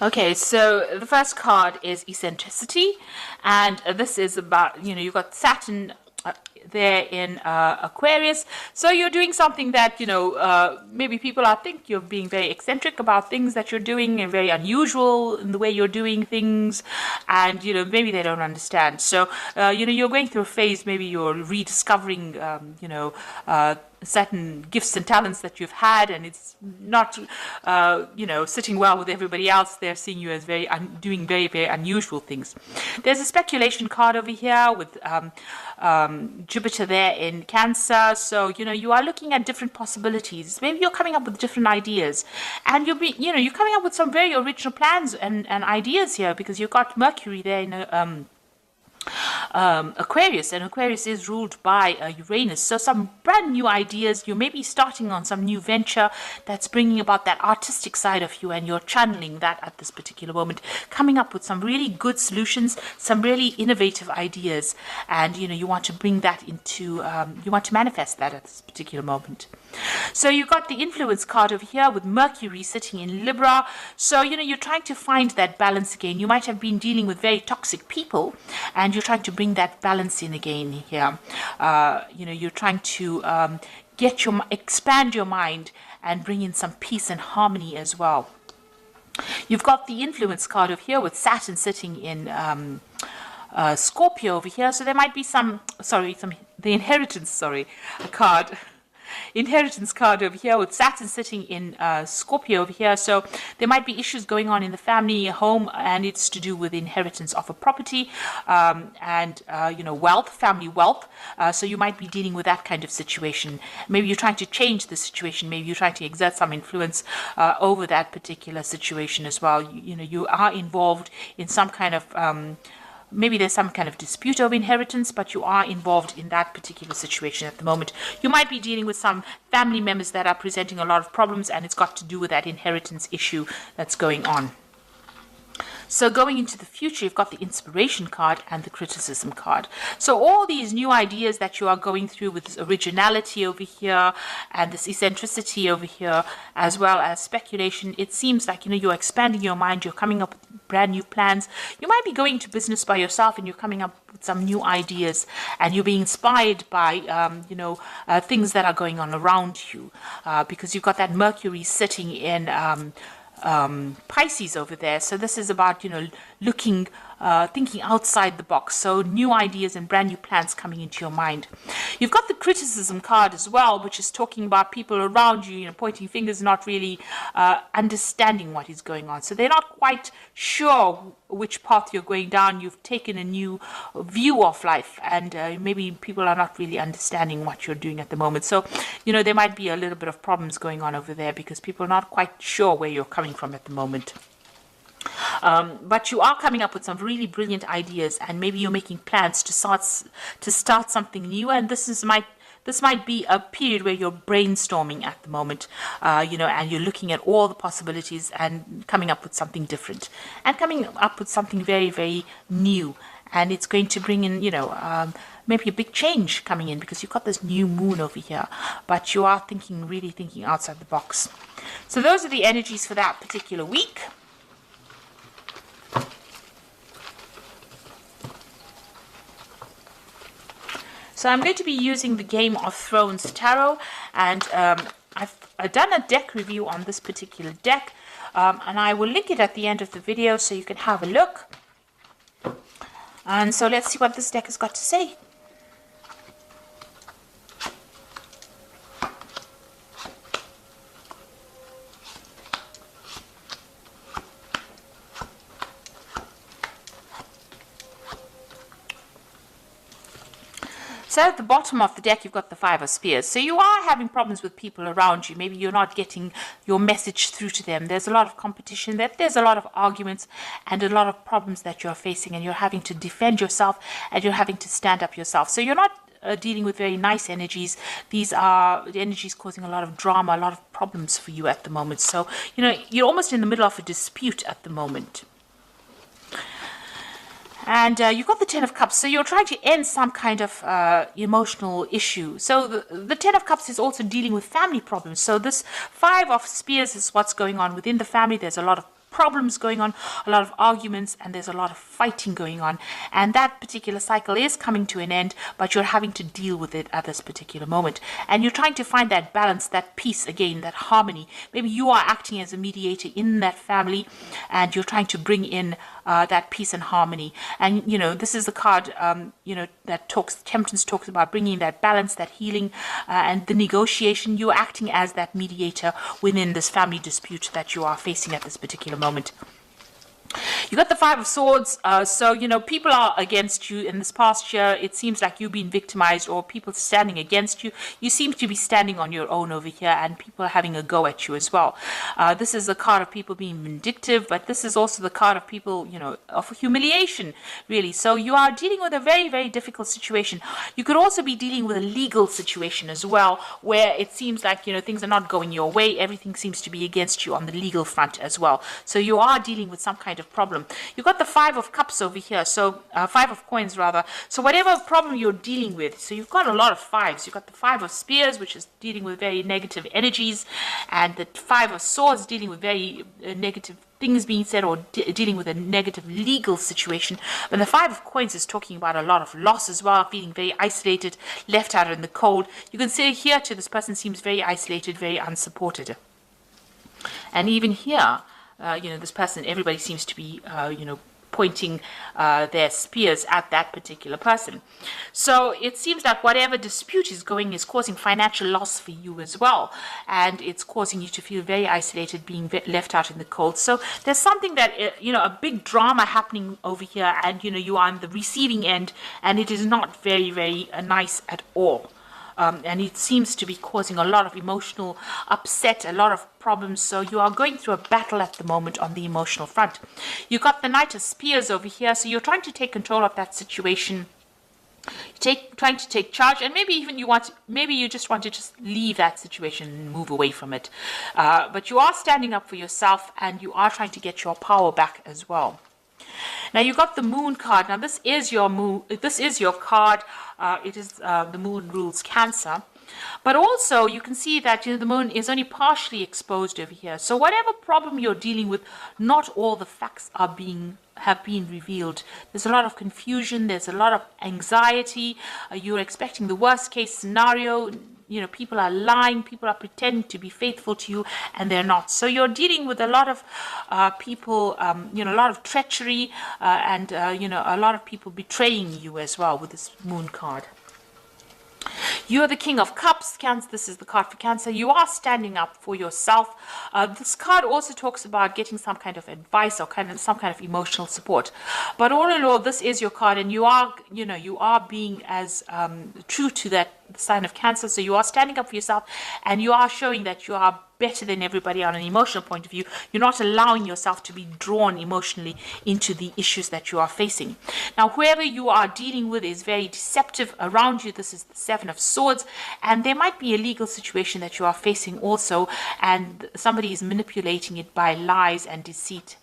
Okay, so the first card is eccentricity, and this is about, you've got Saturn there in Aquarius. So you're doing something that, maybe people think you're being very eccentric about things that you're doing and very unusual in the way you're doing things, and, maybe they don't understand. So, you're going through a phase, maybe you're rediscovering, certain gifts and talents that you've had, and it's not sitting well with everybody else. They're seeing you as doing very, very unusual things. There's a speculation card over here with Jupiter there in Cancer. So you are looking at different possibilities. Maybe you're coming up with different ideas, and you're coming up with some very original plans and ideas here, because you've got Mercury there in Aquarius, and Aquarius is ruled by Uranus. So some brand new ideas. You may be starting on some new venture that's bringing about that artistic side of you, and you're channeling that at this particular moment, coming up with some really good solutions, some really innovative ideas, and you want to bring that into, you want to manifest that at this particular moment. So you've got the influence card over here with Mercury sitting in Libra. So, you're trying to find that balance again. You might have been dealing with very toxic people, and you're trying to bring that balance in again here. You're trying to expand your mind and bring in some peace and harmony as well. You've got the influence card over here with Saturn sitting in Scorpio over here. So there might be the inheritance, card. Inheritance card over here with Saturn sitting in Scorpio over here. So there might be issues going on in the family home, and it's to do with inheritance of a property and wealth, family wealth. So you might be dealing with that kind of situation. Maybe you're trying to change the situation. Maybe you're trying to exert some influence over that particular situation as well. You are involved in some kind of maybe there's some kind of dispute over inheritance, but you are involved in that particular situation at the moment. You might be dealing with some family members that are presenting a lot of problems, and it's got to do with that inheritance issue that's going on. So going into the future, you've got the inspiration card and the criticism card. So all these new ideas that you are going through with this originality over here and this eccentricity over here, as well as speculation, it seems like, you're expanding your mind, you're coming up with brand new plans. You might be going into business by yourself, and you're coming up with some new ideas, and you're being inspired by, things that are going on around you, because you've got that Mercury sitting in Pisces over there. So this is about looking, thinking outside the box. So new ideas and brand new plans coming into your mind. You've got the criticism card as well, which is talking about people around you, pointing fingers, not really understanding what is going on. So they're not quite sure which path you're going down. You've taken a new view of life, and maybe people are not really understanding what you're doing at the moment. So there might be a little bit of problems going on over there, because people are not quite sure where you're coming from at the moment. But you are coming up with some really brilliant ideas, and maybe you're making plans to start something new, and this might be a period where you're brainstorming at the moment, and you're looking at all the possibilities and coming up with something different, and coming up with something very, very new. And it's going to bring in, maybe a big change coming in, because you've got this new moon over here, but you are really thinking outside the box. So those are the energies for that particular week. So I'm going to be using the Game of Thrones Tarot, and I've done a deck review on this particular deck, and I will link it at the end of the video so you can have a look. And so let's see what this deck has got to say. So at the bottom of the deck, you've got the Five of Spears. So you are having problems with people around you. Maybe you're not getting your message through to them. There's a lot of competition. There's a lot of arguments and a lot of problems that you're facing, and you're having to defend yourself, and you're having to stand up yourself. So you're not dealing with very nice energies. These are the energies causing a lot of drama, a lot of problems for you at the moment. So, you're almost in the middle of a dispute at the moment. And you've got the Ten of Cups, so you're trying to end some kind of emotional issue. So the Ten of Cups is also dealing with family problems. So this Five of Spears is what's going on within the family. There's a lot of problems going on, a lot of arguments, and there's a lot of fighting going on. And that particular cycle is coming to an end, but you're having to deal with it at this particular moment. And you're trying to find that balance, that peace again, that harmony. Maybe you are acting as a mediator in that family, and you're trying to bring in that peace and harmony. And, you know, this is the card, that Temperance talks about bringing that balance, that healing, and the negotiation. You're acting as that mediator within this family dispute that you are facing at this particular moment. You got the Five of Swords, so, you know, people are against you in this past year. It seems like you've been victimized or people standing against you. You seem to be standing on your own over here, and people are having a go at you as well. This is the card of people being vindictive, but this is also the card of people, you know, of humiliation, really. So you are dealing with a very, very difficult situation. You could also be dealing with a legal situation as well, where it seems like, you know, things are not going your way. Everything seems to be against you on the legal front as well. So you are dealing with some kind of problem. You've got the Five of Cups over here, so Five of Coins rather. So whatever problem you're dealing with, so you've got a lot of fives. You've got the Five of Spears, which is dealing with very negative energies, and the Five of Swords dealing with very negative things being said, or dealing with a negative legal situation. But the Five of Coins is talking about a lot of loss as well, feeling very isolated, left out in the cold. You can say here too, this person seems very isolated, very unsupported. And even here, this person, everybody seems to be, pointing their spears at that particular person. So it seems like whatever dispute is going is causing financial loss for you as well. And it's causing you to feel very isolated, being left out in the cold. So there's something that, a big drama happening over here, and, you are on the receiving end, and it is not very, very nice at all. And it seems to be causing a lot of emotional upset, a lot of problems. So you are going through a battle at the moment on the emotional front. You got the Knight of Spears over here. So you're trying to take control of that situation. Trying to take charge, and maybe even you just want to just leave that situation and move away from it. But you are standing up for yourself, and you are trying to get your power back as well. Now you got the Moon card. Now this is your moon. This is your card. It is the Moon rules Cancer, but also you can see that the Moon is only partially exposed over here. So whatever problem you're dealing with, not all the facts have been revealed. There's a lot of confusion. There's a lot of anxiety. You're expecting the worst case scenario. People are lying, people are pretending to be faithful to you, and they're not. So you're dealing with a lot of people, a lot of treachery, and, a lot of people betraying you as well with this Moon card. You are the King of Cups, Cancer. This is the card for Cancer. You are standing up for yourself. This card also talks about getting some kind of advice or some kind of emotional support. But all in all, this is your card, and you are being as true to that sign of Cancer. So you are standing up for yourself, and you are showing that you are better than everybody on an emotional point of view. You're not allowing yourself to be drawn emotionally into the issues that you are facing. Now, whoever you are dealing with is very deceptive around you. This is the Seven of Swords, and there might be a legal situation that you are facing also, and somebody is manipulating it by lies and deceit.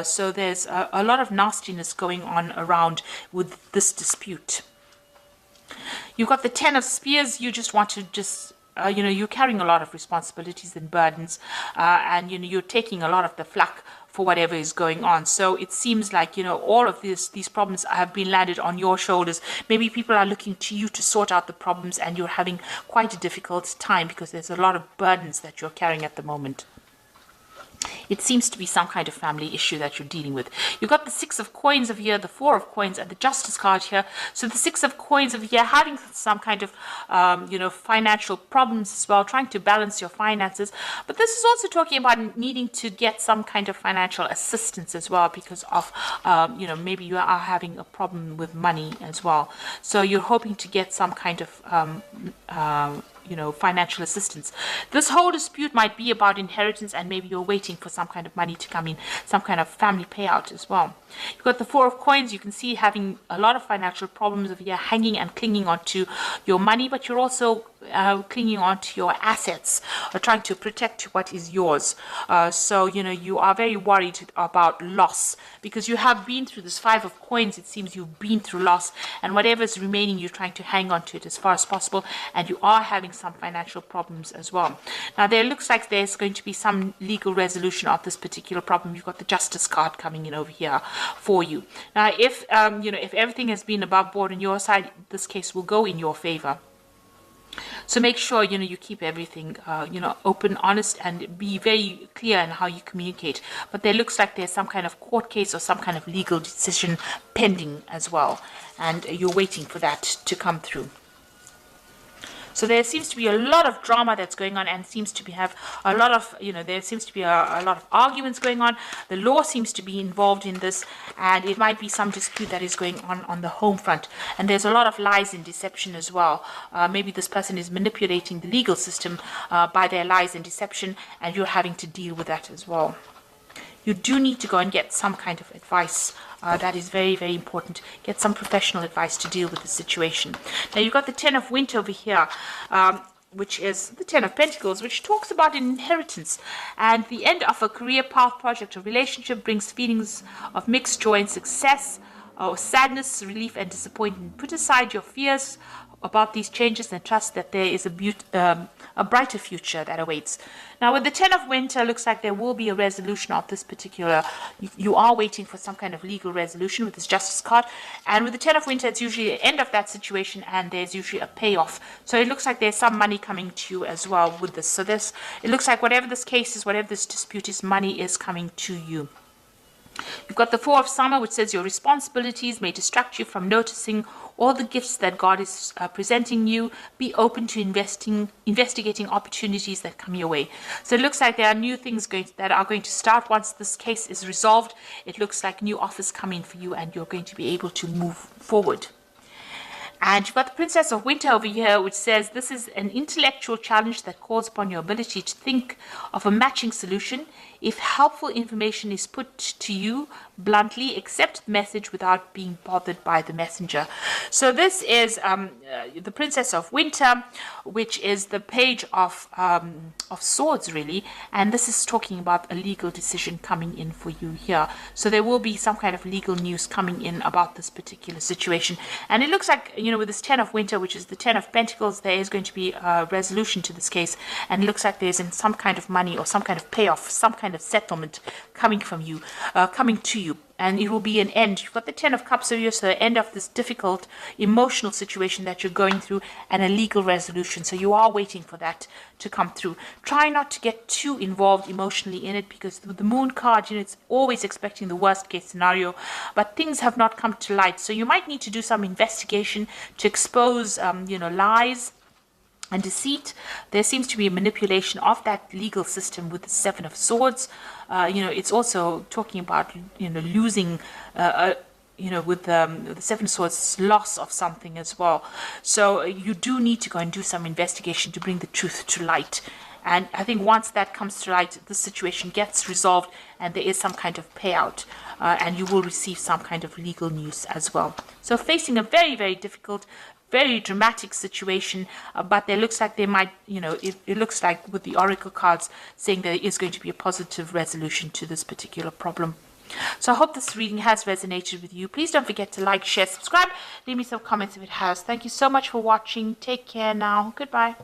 So there's a lot of nastiness going on around with this dispute. You've got the Ten of Spears. You just want to you're carrying a lot of responsibilities and burdens, and you're taking a lot of the flak for whatever is going on. So it seems like all of these problems have been landed on your shoulders. Maybe people are looking to you to sort out the problems, and you're having quite a difficult time because there's a lot of burdens that you're carrying at the moment. It seems to be some kind of family issue that you're dealing with. You've got the Six of Coins over here, the Four of Coins, and the Justice card here. So the Six of Coins over here, having some kind of, financial problems as well, trying to balance your finances. But this is also talking about needing to get some kind of financial assistance as well because of, maybe you are having a problem with money as well. So you're hoping to get some kind of, financial assistance. This whole dispute might be about inheritance, and maybe you're waiting for some kind of money to come in, some kind of family payout as well. You've got the Four of Coins. You can see having a lot of financial problems over here, hanging and clinging onto your money, but you're also clinging onto your assets, or trying to protect what is yours. So you are very worried about loss because you have been through this Five of Coins. It seems you've been through loss, and whatever is remaining, you're trying to hang on to it as far as possible, and you are having some financial problems as well. Now, there looks like there's going to be some legal resolution of this particular problem. You've got the justice card coming in over here for you. Now, if if everything has been above board on your side, this case will go in your favor. So make sure, you keep everything, open, honest, and be very clear in how you communicate. But there looks like there's some kind of court case or some kind of legal decision pending as well. And you're waiting for that to come through. So there seems to be a lot of drama that's going on, and seems to have a lot of, there seems to be a lot of arguments going on. The law seems to be involved in this, and it might be some dispute that is going on the home front. And there's a lot of lies and deception as well. Maybe this person is manipulating the legal system by their lies and deception, and you're having to deal with that as well. You do need to go and get some kind of advice. That is very, very important. Get some professional advice to deal with the situation. Now, you've got the Ten of Winter over here, which is the Ten of Pentacles, which talks about an inheritance. And the end of a career path, project, or relationship brings feelings of mixed joy and success, or sadness, relief, and disappointment. Put aside your fears about these changes and trust that there is a brighter future that awaits. Now, with the Ten of Winter, looks like there will be a resolution of this particular. You are waiting for some kind of legal resolution with this Justice card. And with the Ten of Winter, it's usually the end of that situation, and there's usually a payoff. So it looks like there's some money coming to you as well with this. So it looks like whatever this case is, whatever this dispute is, money is coming to you. You've got the Four of Summer, which says your responsibilities may distract you from noticing all the gifts that God is presenting you. Be open to investigating opportunities that come your way. So it looks like there are new things that are going to start once this case is resolved. It looks like new offers come in for you, and you're going to be able to move forward. And you've got the Princess of Winter over here, which says this is an intellectual challenge that calls upon your ability to think of a matching solution. If helpful information is put to you bluntly, accept the message without being bothered by the messenger. So this is the Princess of Winter, which is the Page of Swords, really. And this is talking about a legal decision coming in for you here. So there will be some kind of legal news coming in about this particular situation. And it looks like, with this Ten of Winter, which is the Ten of Pentacles, there is going to be a resolution to this case. And it looks like there's some kind of money or some kind of payoff, some kind of settlement coming from you, coming to you. And it will be an end. You've got the Ten of Cups over here, so the end of this difficult emotional situation that you're going through, and a legal resolution. So you are waiting for that to come through. Try not to get too involved emotionally in it, because with the Moon card, it's always expecting the worst case scenario, but things have not come to light. So you might need to do some investigation to expose, lies and deceit. There seems to be a manipulation of that legal system with the Seven of Swords. It's also talking about, losing, with the Seven of Swords, loss of something as well. So you do need to go and do some investigation to bring the truth to light. And I think once that comes to light, the situation gets resolved and there is some kind of payout, and you will receive some kind of legal news as well. So facing a very, very difficult, very dramatic situation, but there looks like they might, it looks like with the Oracle cards saying there is going to be a positive resolution to this particular problem. So I hope this reading has resonated with you. Please don't forget to like, share, subscribe. Leave me some comments if it has. Thank you so much for watching. Take care now. Goodbye.